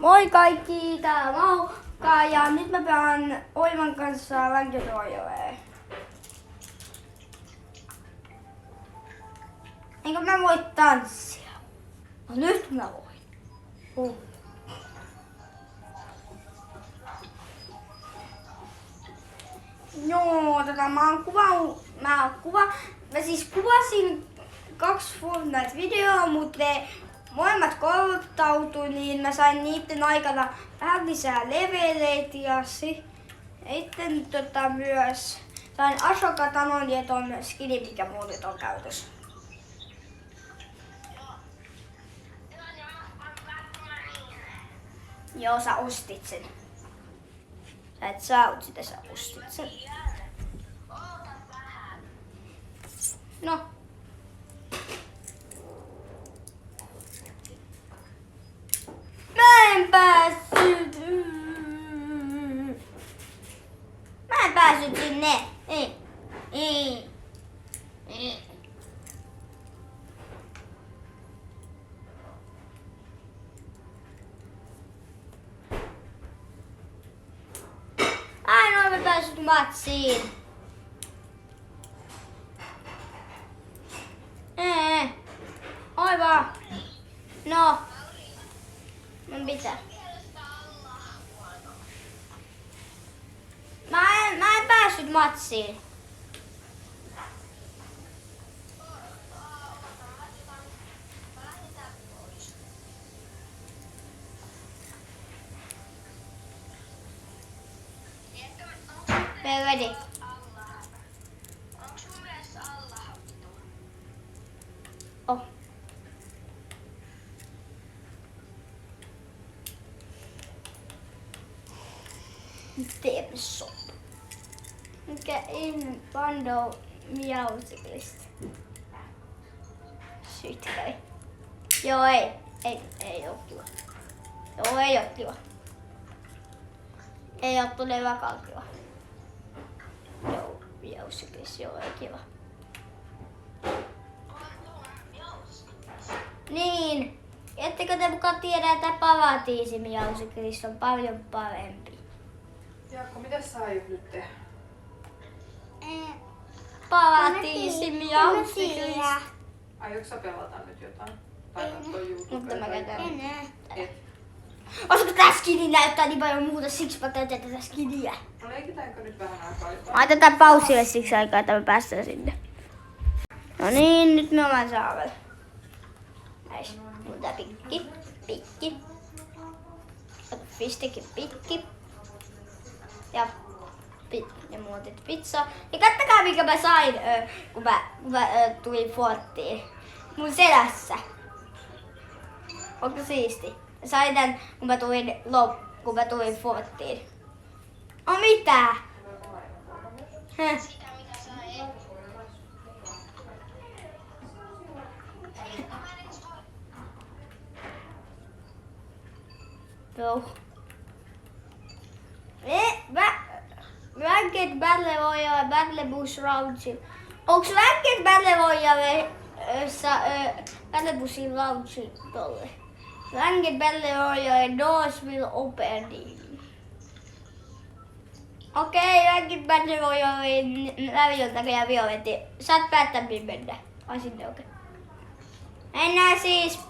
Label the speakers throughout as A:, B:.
A: Moi kaikki, täällä Maukka ja nyt mä pelaan Oivan kanssa Ranked Royalea. Enkö mä voi tanssia? No nyt mä voin. Joo, mä siis kuvasin 2 Fortnite-videoa, mutta ne molemmat kouluttautui, niin mä sain niiden aikana vähän lisää leveleitä ja sitten myös sain Ashoka-tanon ja ton skinin, mikä mulla nyt on käytössä. Joo, sä ostit sen. Sä et saanut sitä, sä ostit sen. No. Mä en päässyt sinne. Ainoa mä päässyt matsiin. Oi vaan. No. Mun pitää. Mä en päässyt matsiin. Ready.
B: Onko sun mielestä alla hattu?
A: Oh. Teemme soppa. Mikä in bundle miausiklista? Sytkäi. Joo, ei oo kiva. Joo, ei oo kiva. Ei oo todellakaan kiva. Joo, miausiklis, joo, ei kiva. Niin. Ettekö te mukaan tiedä, että paratiisimiausiklis on paljon parempi?
C: Jaakko, mitä sä aiot nyt tehdä?
A: Paratiisimiausiklis.
C: Aiotko sä pelata nyt jotain? Tai katsoa YouTubea?
A: Mutta mä käytän.
C: Et.
A: Olisiko tää skini näyttää niin paljon muuta, siksi mä käytän tätä skiniä.
C: No leikitäänkö nyt vähän aikaa jotain?
A: Laitetaan pausille siksi aikaa, että me päästään sinne. No niin, nyt me ollaan saavella. Näis. Mutta pikki. Pistekin pikki. Ja muutit pizza. Ja kattokaa mikä mä sain, kun mä tulin Forttiin. Mun selässä. Onko siisti? Mä sain tän, kun mä tulin Forttiin. On mitä?
B: Sitä mitä sä et.
A: Joo. Ranked Battle Royale, Battle Bus Roundsil. Onks Ranked Battle Royale Battle Busin Roundsil tolle? Ranked Battle Royale doors will open. Okei, Ranked Battle Royale läviöltä ja violetti. Saat päättää mihin mennä. Ai sinne okei. Mennään siis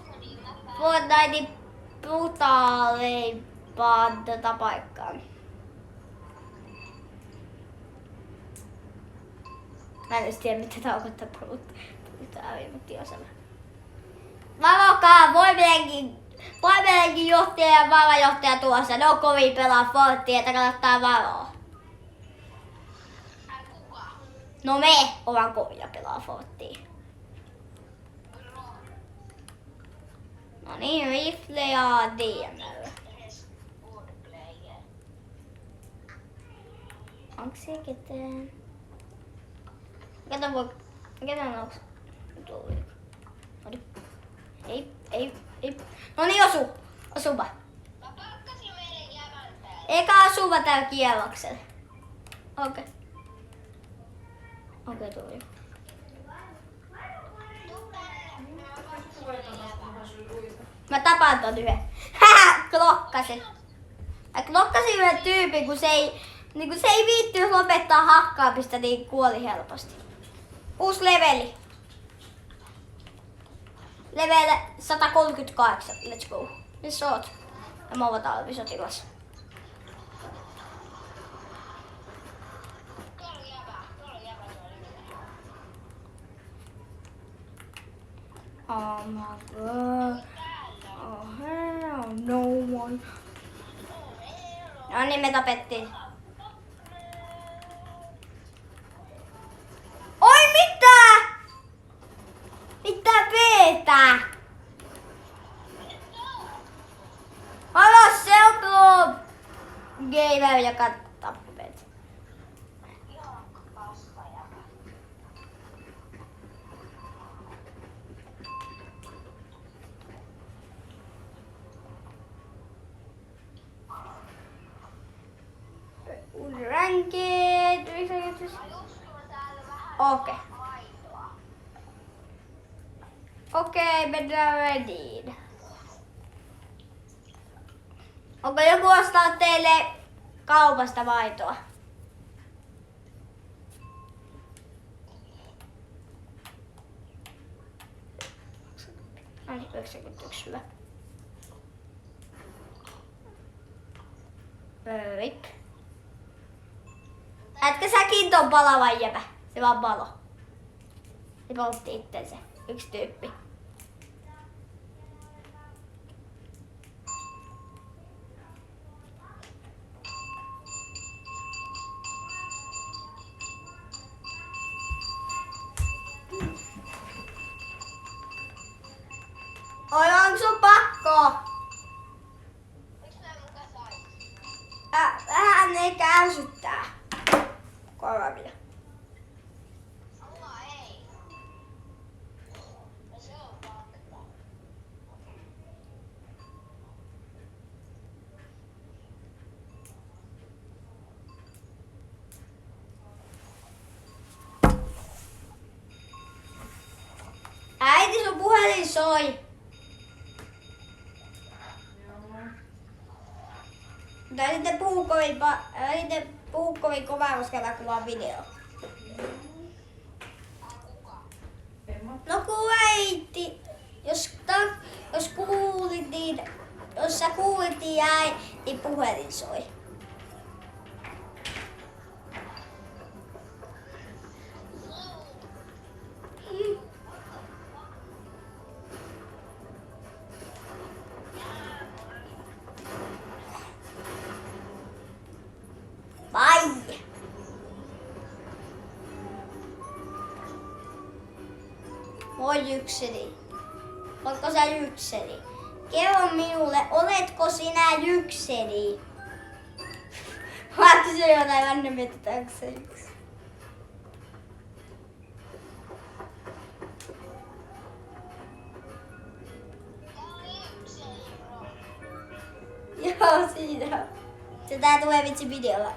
A: Fortnitein brutaaleimpaan paikkaan. Mä en edes tiedä mitä tarkoittaa brutaaleimpia osana. Varokaa, voimelenkin johtaja ja varajohtaja tuossa. Ne on kovin pelaa Forttia, että kannattaa varoa.
B: Kuka?
A: No me ollaan kovia pelaa Forttia. No niin, rifle ja DMR. Onko se ketään? Ketään onks? Ei. No niin, osuva.
B: Mä pakkasin meidän jäämän päälle.
A: Eikä osuva täällä kierroksella. Okei, tuli. Mä tapan ton yhden. Hähä! Klokkasin. Mä klokkasin yhden tyypin, kun se ei viittynyt lopettaa hakkaamista, niin kuoli helposti. Uusi leveli. Level 138. Let's go. Missä oot? Ja mä oon talvisotilas. Oh my god. Oh hell no one. No niin, me tapettiin. Oi mitä? Mitä peetä? Alo Selklo! Gamer, joka tappet. Ranked. Okei. Okei, mennään ready. Onko joku ostanut teille kaupasta maitoa? Ai, 91 hyvä. Rip. Näetkö säkin ton palavan jäpä? Se vaan palo. Se poltti itsensä. Yksi tyyppi. Oi, onko sun pakko? Vähän ne kärsyttää korvia. Äiti, sun puhelin soi. Tai sitten puhuu kovin kovaa, koska mä kuvaan video. No kun äiti, jos kuulit niin, jos sä kuulit niin jäi, niin puhelin soi. Vai! Moi Jykseli. Oletko sä Jykseli? Kerro minulle, oletko sinä Jykseli? Vaatko se jotain vanha mietitään, onko se Jykseli? Joo, siinä. Tää tulee vitsi videolla.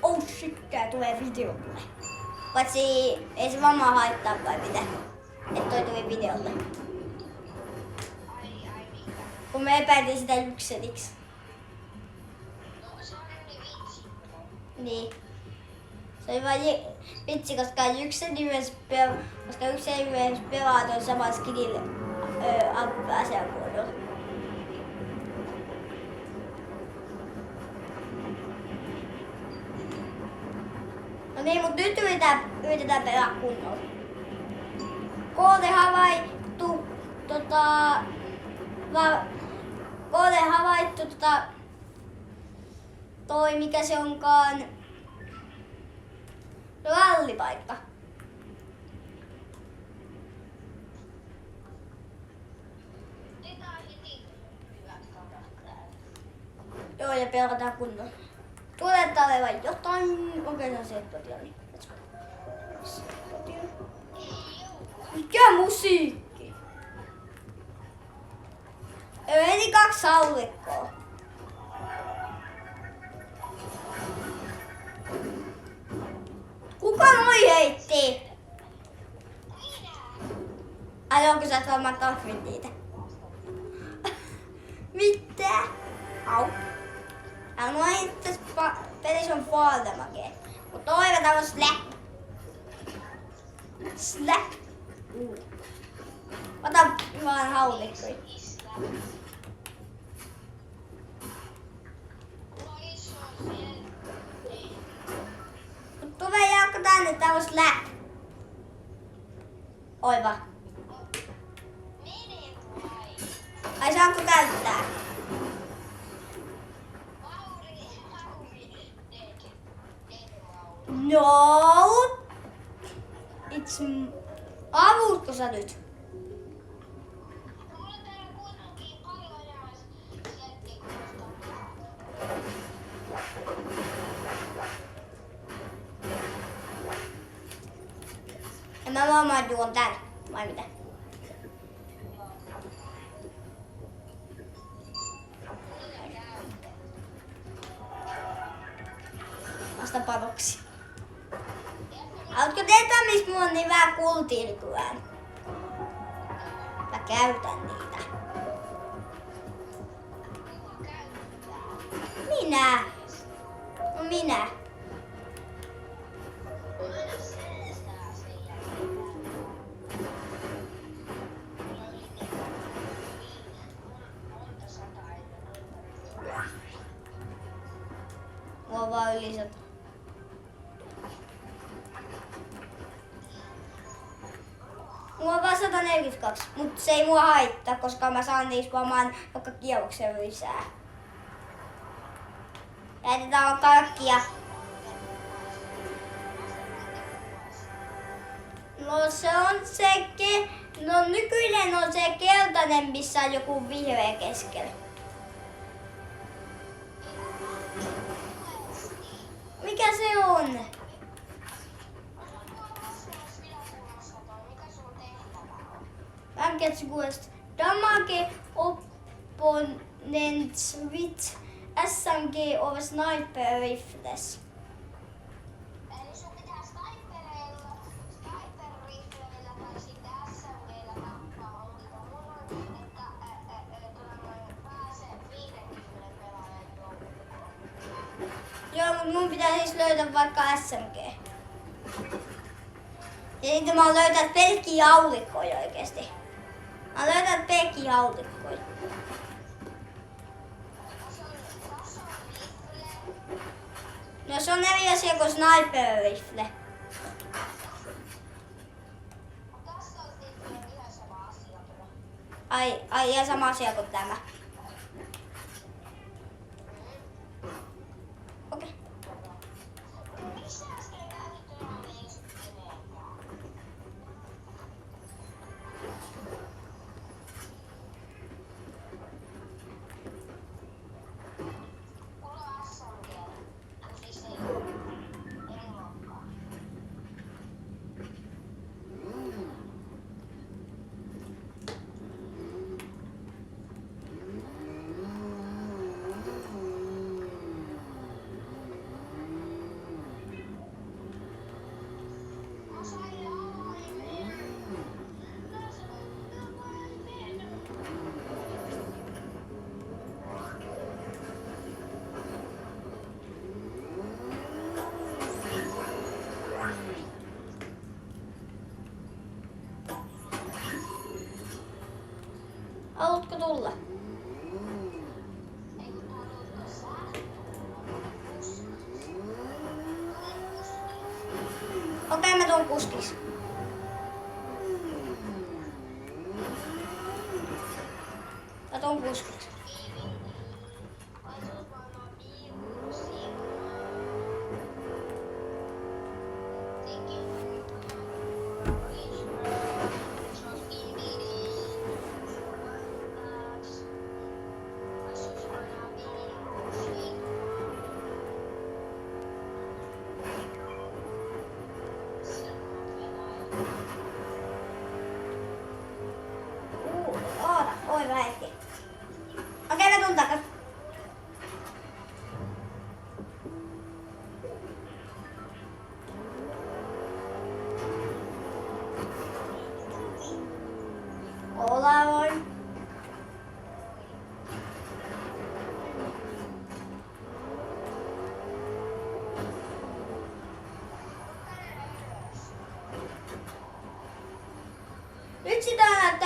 A: Oh shit, tää tulee videolle. Paitsi ei se varmaan haittaa vai mitä. Et toi tuli videolle. Kun me epäiltiin sitä Jykseliksi. Niin. Se oli vaan vitsi, koska Jykseli myös pelaa tuon saman skillille aseavuodolla. No niin, mut nyt yritetään pelaa kunnolla. Kohde havaittu toi mikä se onkaan rallipaikka. Joo, ja pelataan kunnolla. Tuletaan olevan jotain. Okei, se on potilaani. Mikä musiikki? Eli 2 haulikkoa. Kuka noi heitti? Ai onko sä et varmaan tahvin niitä? Mitä? Au. Ja noin tässä pelissä on farliga. Och toivotaan on slap. Slap. Ota vaan haulikkoja. Tule Jaakko tänne, tää on slap. Oiva. Ai saanko käyttää? No. It's avutko sä nyt? Ja mä varmaan juon tän, vai mitä? Vasta panoksi. Haluatko tietää, missä mulla on niin vähän kultia nykyään? Mä käytän niitä. Minä. No minä. Mulla on vaan yli 100. Mulla on vaan 142, mutta se ei mua haittaa, koska mä saan niistä varmaan joka kierroksen lisää. Jätetään kaikkia. No se on se, no nykyinen on se keltainen, missä on joku vihreä keskellä. Mikä se on? Targets Quest. Damage opponents with SMG or sniper rifles.
B: Eli sun pitää snipereilla, sniper-rifleillä tai sitten SMGllä tappaa onko mulla, että pääsee 50 pelaajan joukkoon.
A: Joo, mutta mun pitää siis löytää vaikka SMG. Ja sitten mä oon löytänyt pelkkiä haulikkoja oikeesti. Mä oon löytänyt pelkkiä haulikkoja. No se on eri asia kuin sniper rifle.
B: Tässä on sitten ihan sama asia tuo.
A: Ai ihan sama asia kuin tämä. Okei.
B: Miksi sä äsken käytit enää ensimmäinen? Mulla on SMG. Siis ei eri luokkaa. Mä sain avaimen. Mä sain avaimen.
A: Haluatko tulla?
B: Ei kun haluatko sä?
A: Okei, mä tuun kuskis. Mä tuun kuskis. Oota, oi vähän hetki. Okei, mä tuun takas. Olavoin.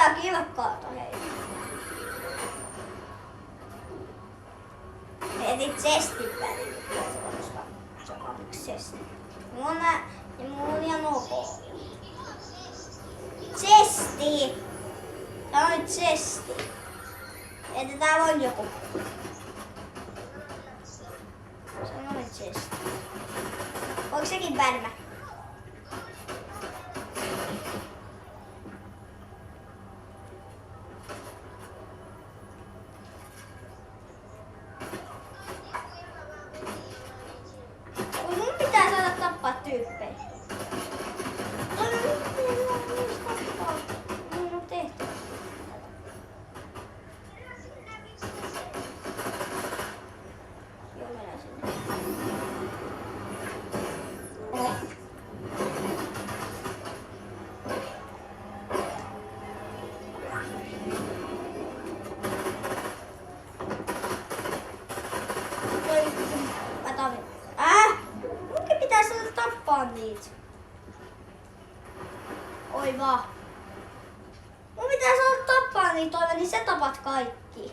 A: pitää kilkkaata hei. Heti chestin väliin, koska se on yksi chesti. Mulla on ihan ok. Chesti! Tää on nyt chesti. Että täällä on joku. Se on nyt chesti. Onko sekin värmä? Mun pitää saada tappaa tyyppejä. Mun on tehty. Joo, mennään sinne. Oho. Mä tarvin. Munkin pitää saada tappaa niitä. Oi vaan. Mun pitää saada tappaa niitä, Oiva, niin sä tapat kaikki.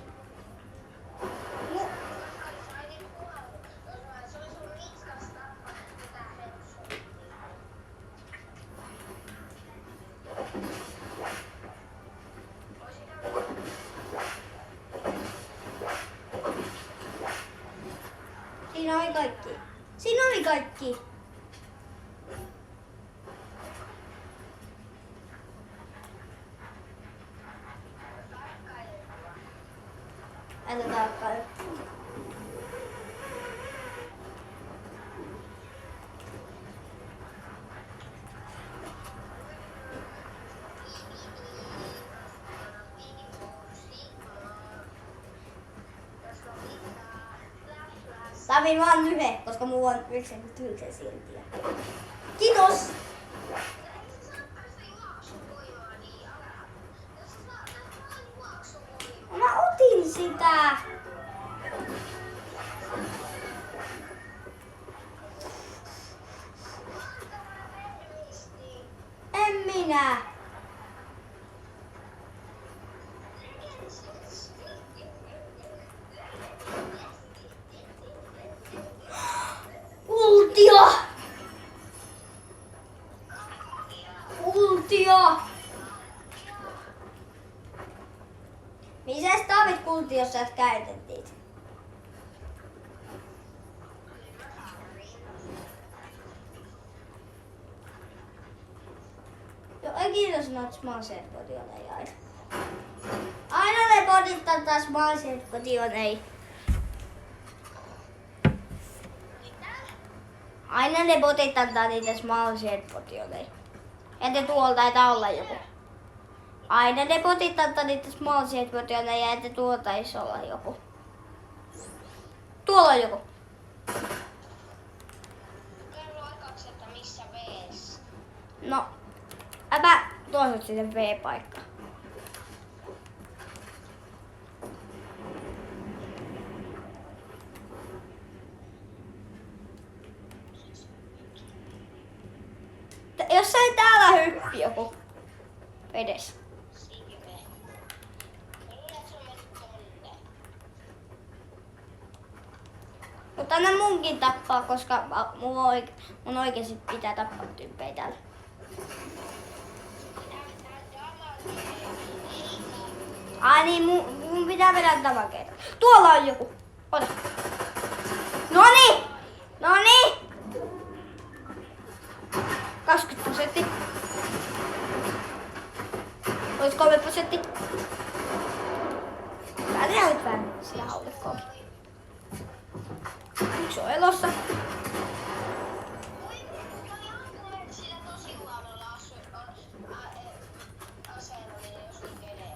A: Siinä oli kaikki. Siinä oli kaikki. Älä tarkkaile. Tarvii vaan yhden, koska mulla on 99 siltiä. Kiitos! Mä otin sitä! En minä! Ultio! Ultio! Missä sä tarvit kultia, jos sä et käytä niitä? Joo, kiitos noita small-set-potioneja aina. Aina ne bodit antaa small-set-potioneja. Aina ne botit antaa niitä small-set-potioneja. Että tuolla taitaa olla joku. Aina ne botit antaa niitä small-set-potioneja, että tuolla taisi olla joku. Tuolla on joku.
B: Kerro aikaksi, että missä vees.
A: No, äpä tuossa sitten V-paikka. Jossain täällä hyppi joku vedessä.
B: Sive. Mä luulen, että se on mennyt tonne.
A: Mutta anna munkin tappaa, koska mun oikeesti pitää tappaa tyyppejä täällä. Ai niin, mun pitää vedä tavakeita. Tuolla on joku. Ota. Noniin! Noniin! 20%. Olis 3%. Päätetään nyt vähän sitä haulikkoa. Yksi on elossa.
B: Sillä tosi huonolla aseella, jos nikenee.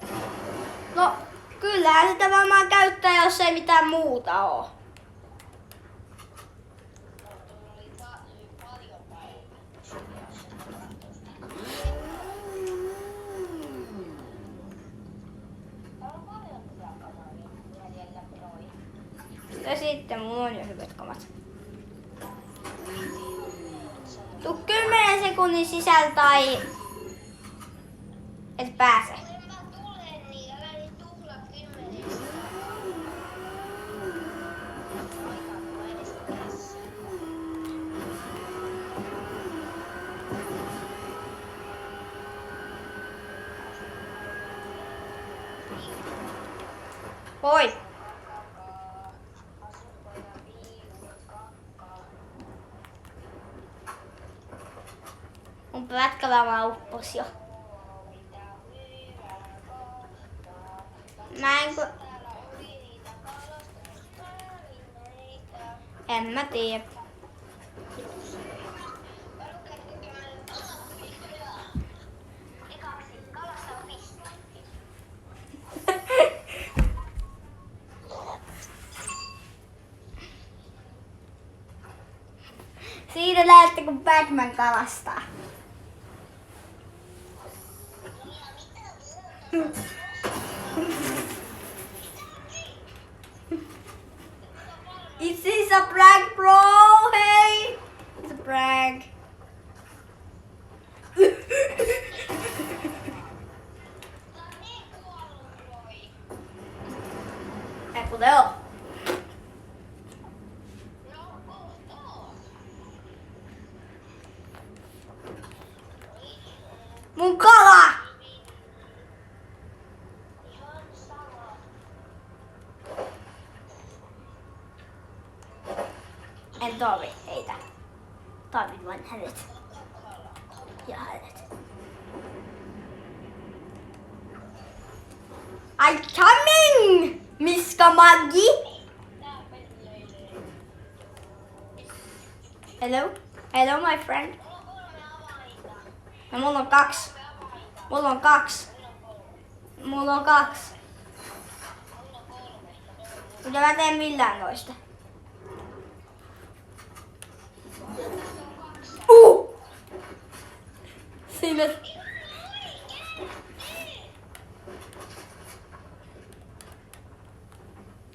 A: No, kyllähän sitä varmaan käyttää, jos ei mitään muuta oo.
B: Paljon päivityksiä. Täällä on paljon työkamoja jäljellä noin.
A: Ja sitten mulla on jo hyvät kamat. Tuu 10 sekunnin sisällä tai et pääse.
B: En mä
A: Moi! Mun pätkällä uppos jo. En mä tiedä. Siinä näette, kun Batman kalastaa. Is this a prank, bro? Hey! It's a prank. Ecco, Leo. Mun kala! En tarvi heitä. Tarvin vain hänet. Ja hänet. I'm coming! Miska Maggi! Hello? Hello, my friend. Ja mulla on kaksi. Mulla on kaksi. Mulla on kaksi. Mutta mä teen millään noista. Siinä.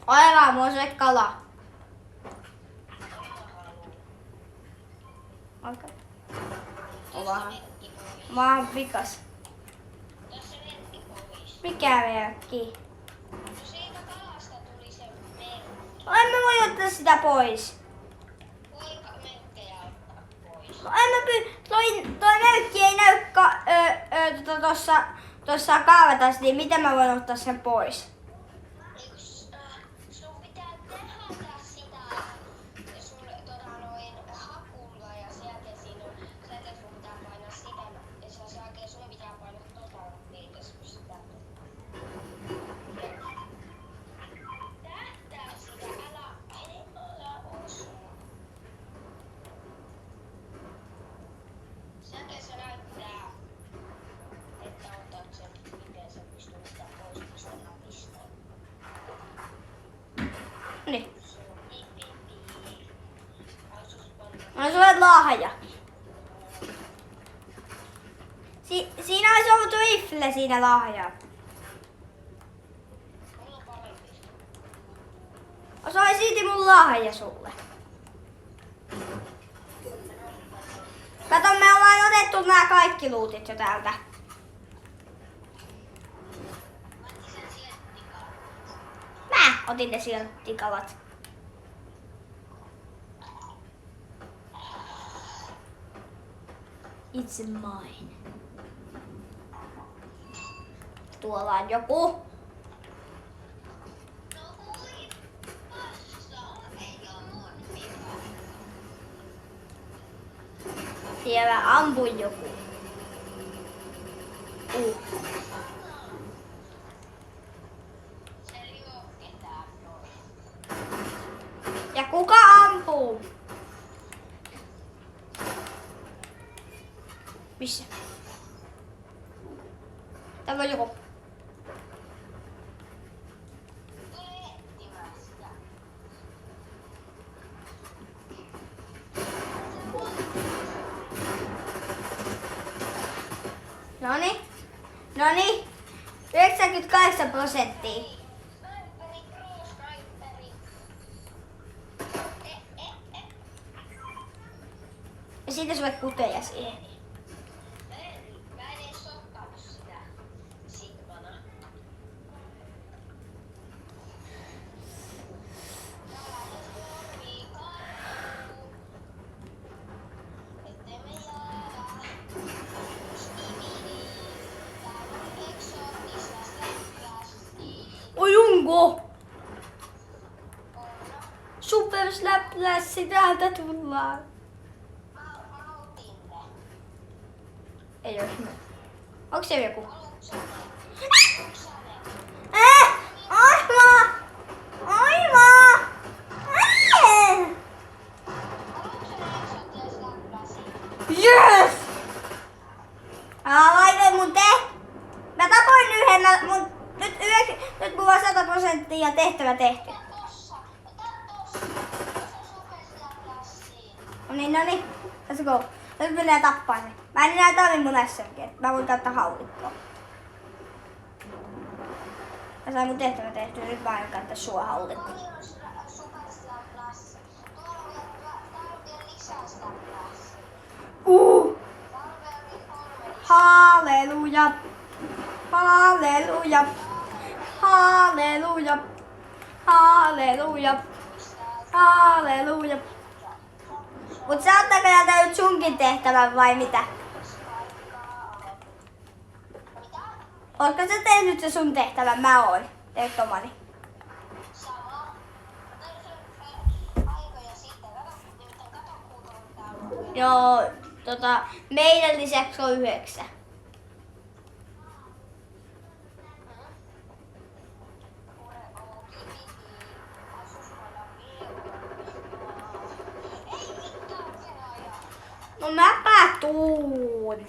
A: Aina mua se kala. Okei. Ovahan. Mä oon vikas. Mikä merkki?
B: Siitä kalasta tuli se merkki.
A: En mä voi ottaa sitä pois.
B: Voiko merkkejä ottaa pois?
A: No en mä toi merkki ei näy tossa kaavatassa, niin miten mä voin ottaa sen pois?
B: Sun pitää tehdä sitä sun hakulla ja sieltä sun pitää painaa sitä ja sen jälkeen sun pitää painaa niitä sun sitä. Tähtää sitä, älä osu. Sen jälkeen se näyttää, että otat sen, miten se pystyy sitä pois pistämään pisteen.
A: Niin. No sulle lahja. Siinä olisi ollut rifle siinä lahjaa. Se oli silti mun lahja sulle. Kato, me ollaan otettu nämä kaikki luutit jo täältä. Mä otin ne sielttikalat. It's mine. Tuolla on joku. Siellä ampui joku. Ja kuka ampuu? Missä? Täällä on joku. Noniin. 98%. Ja siitä sulle kuteja siihen.
B: Mä en edes ottanut sitä Sigmana. Ettei me jäädä.
A: Oi Junko! Super Slaplassi, täältä tullaan.
B: Mä otin ne.
A: Ei oo hyvä. Onks se joku?
B: Haluatko ne?
A: Aivan! Aivan! Yes! Laitoin mun Mä tapoin yhden, nyt mulla on 100% tehtävä tehty. No niin. Let's go. Nyt menee tappaa se. Mä en enää tarvi mun SMG. Mä voin käyttää haulikkoa. Mä sain mun tehtävä tehtyä. Nyt mä aion käyttää sua haulikkoa. Halleluja. Halleluja. Halleluja. Halleluja. Halleluja. Mut saattaako jätä nyt sunkin tehtävän vai mitä? Ootko sä tehnyt se sun tehtävän? Mä oon. Teet omani. Joo, meidän lisäksi on 9. No mäpä tuun.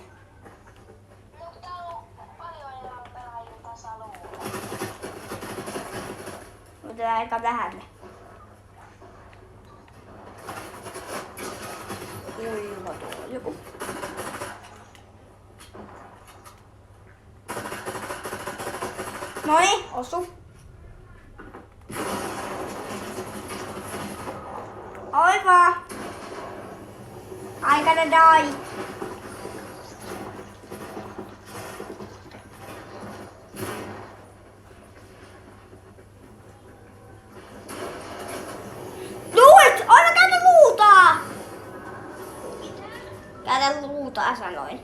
B: No kun täällä on paljon enemmän pelaajia tässä alueella.
A: Mutta aika vähän. Kuinka tuo joku? Noniin, osu. Aivan. I gotta die. Do it! Aina käytä luutaa! Käytä luutaa, sanoin.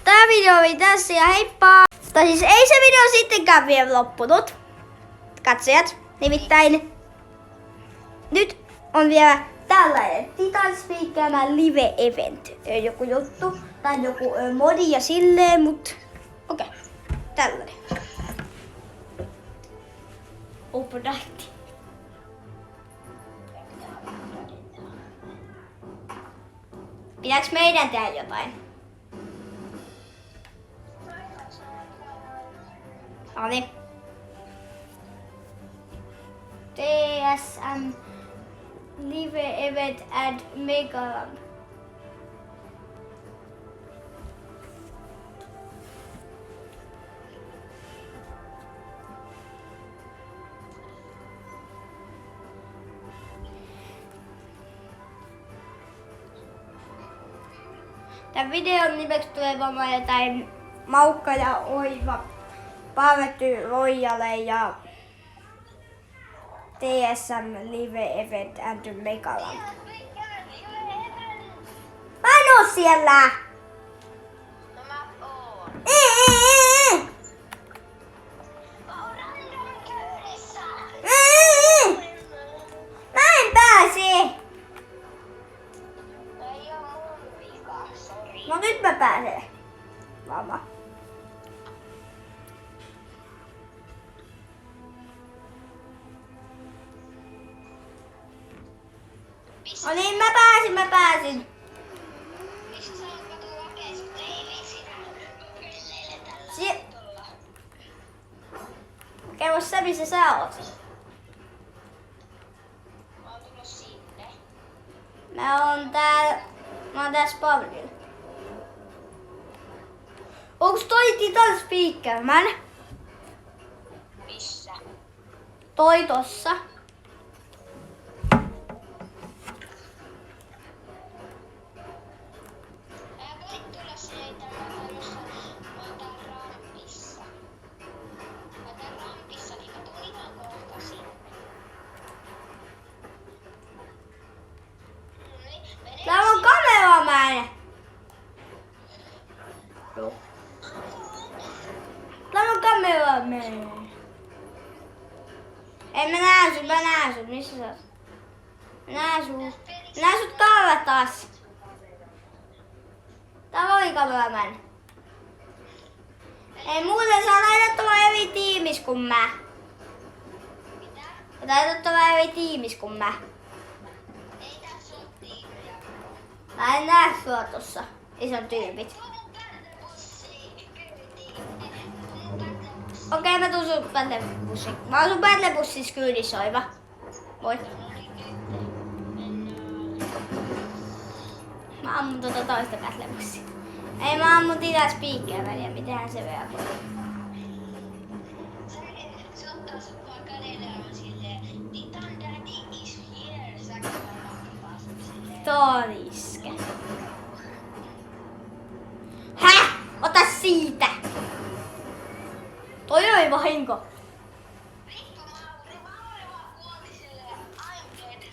A: Tää video oli tässä ja heippa! Tai siis ei se video sittenkään vielä loppunut. Katsojat, nimittäin nyt on vielä tällainen Titan Speakerman live event. Joku juttu tai joku modi ja silleen, mut okei. Tällainen. Opodakti. Pitääks meidän tehdä jotain? Noniin. TSM live event at Megaland. Tämän videon nimeksi tulee varmaan jotain Maukka ja Oiva, Paavetty Royale ja TSM Live Event and Megaland. Mä en oo siellä!
B: No mä oon.
A: Mä en pääse!
B: No ei oo mun vika, sori.
A: No nyt mä pääsen. Mama. No niin, mä pääsin.
B: Mistä sä oot katu lakees? Ei vitsi. Pelleille tällä autolla.
A: Kerro sä, missä sä oot.
B: Mä oon tullut sinne.
A: Mä oon täällä spawnilla. Onks toi Titan Speakerman?
B: Missä?
A: Toi tossa.
B: Voit tulla sieltä, mä oon täällä rampissa. Mä oon täällä rampissa, niin mä tuun ihan kohta sinne. Noniin, mene
A: Täällä on kameraman. Täällä Suomeen. Ei mä näen sut, missä sä oot? Mä näen sut kaavalla taas. Tää oli kameraman. Ei muuten saa laitettava eri tiimis kuin mä.
B: Mitä?
A: Laitettava eri tiimis kuin mä.
B: Ei tässä oo tiimejä.
A: Mä en näe sua tossa. Ison tyypit.
B: Tuo mun päällepussi kyytiin.
A: Okei, mä tuun sun pätlebussiin. Mä oon sun pätlebussissa kyydissä, Oiva. Moi. Mä ammun toista pätlebussia. Ei, mä ammun tila speakerväliä. Mitenhän se reagoi?
B: Se ottaa sut vaan kädellä ja on silleen Titan Daddy is here. Säkin vaan silleen.
A: Toriske. Häh? Ota siitä! Toi oli vahinko.
B: Vittu Mauri vaan kuoli silleen I'm dead.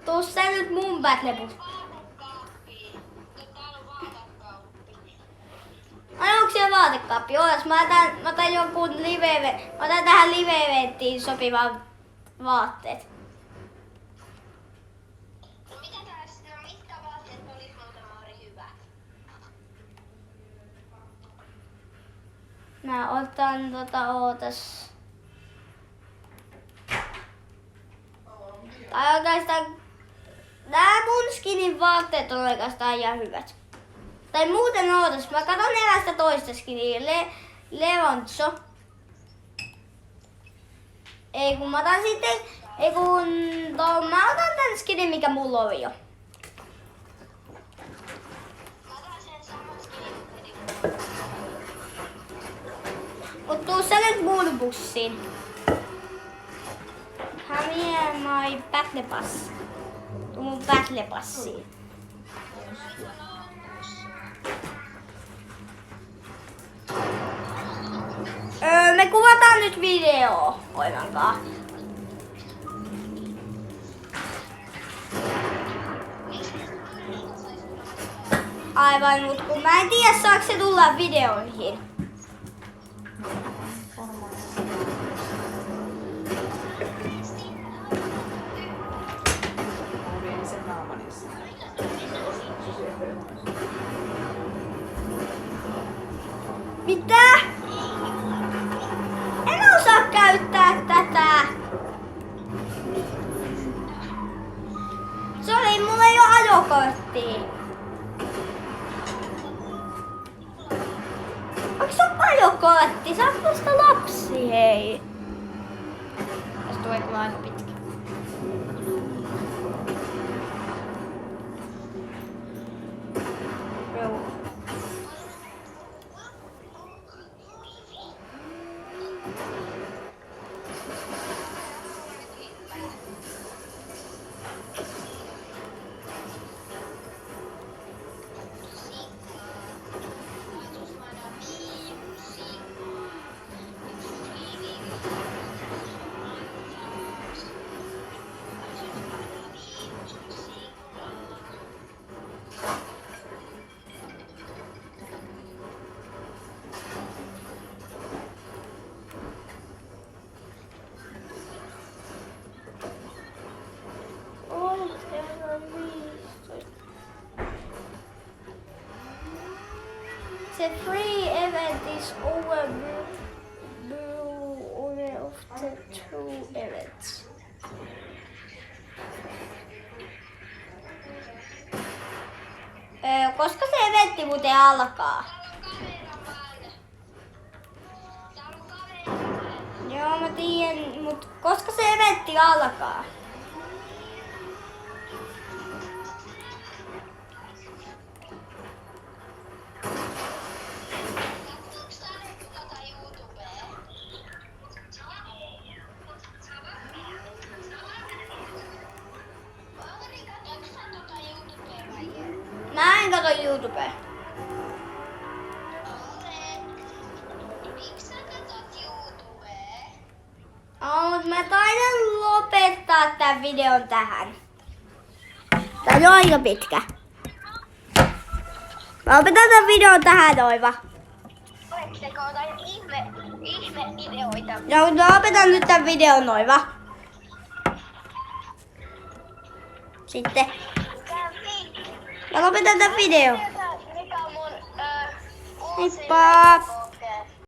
A: Tuu sä nyt mun pätlebus.
B: Vaatekaappiin. Täällä on vaatekaappi.
A: Ai onks siellä vaatekaappi? Ootas, mä otan jonkun mä otan tähän live-eventtiin sopivan vaatteet.
B: No mitkä vaatteet olis muuta Mauri hyvät?
A: Mä otan ootas. Tai oikeastaan nää mun skinin vaatteet on oikeastaan ihan hyvät. Tai muuten ootas, mä katon erästä toista skiniä, Leonzo. Mä otan sitten, mä otan tän skinin mikä mulla oli jo.
B: Mä otan sen saman skinin.
A: Mut tuu sä nyt mun bussiin. Häviä my battle pass. Tuu mun battle passiin. Me kuvataan nyt video Oivankaan. Aivan, mut kun mä en tiedä saako se tulla videoihin. Mitä? En osaa käyttää tätä. Sori, mulla ei oo ajokorttia. Onks sun ajokortti? Sä oot vasta lapsi, hei. Tästä tulee kyllä aika pitkä. Joo. The free event is over of the two events. Koska se eventti muuten alkaa? Joo, mä tiedän, mut koska se eventti alkaa? Mä en kato YouTubea.
B: Miksi sä katsot YouTubea?
A: Mut mä taidan lopettaa tän videon tähän. Tää on jo aika pitkä. Mä lopetan tän videon tähän, Oiva.
B: Tiedättekö, jotain ihme-videoita?
A: Ja mä opetan nyt tän videon noin, va? Sitten. Mä lopetan tän videon.
B: Mikä on mun uusi
A: Heippa!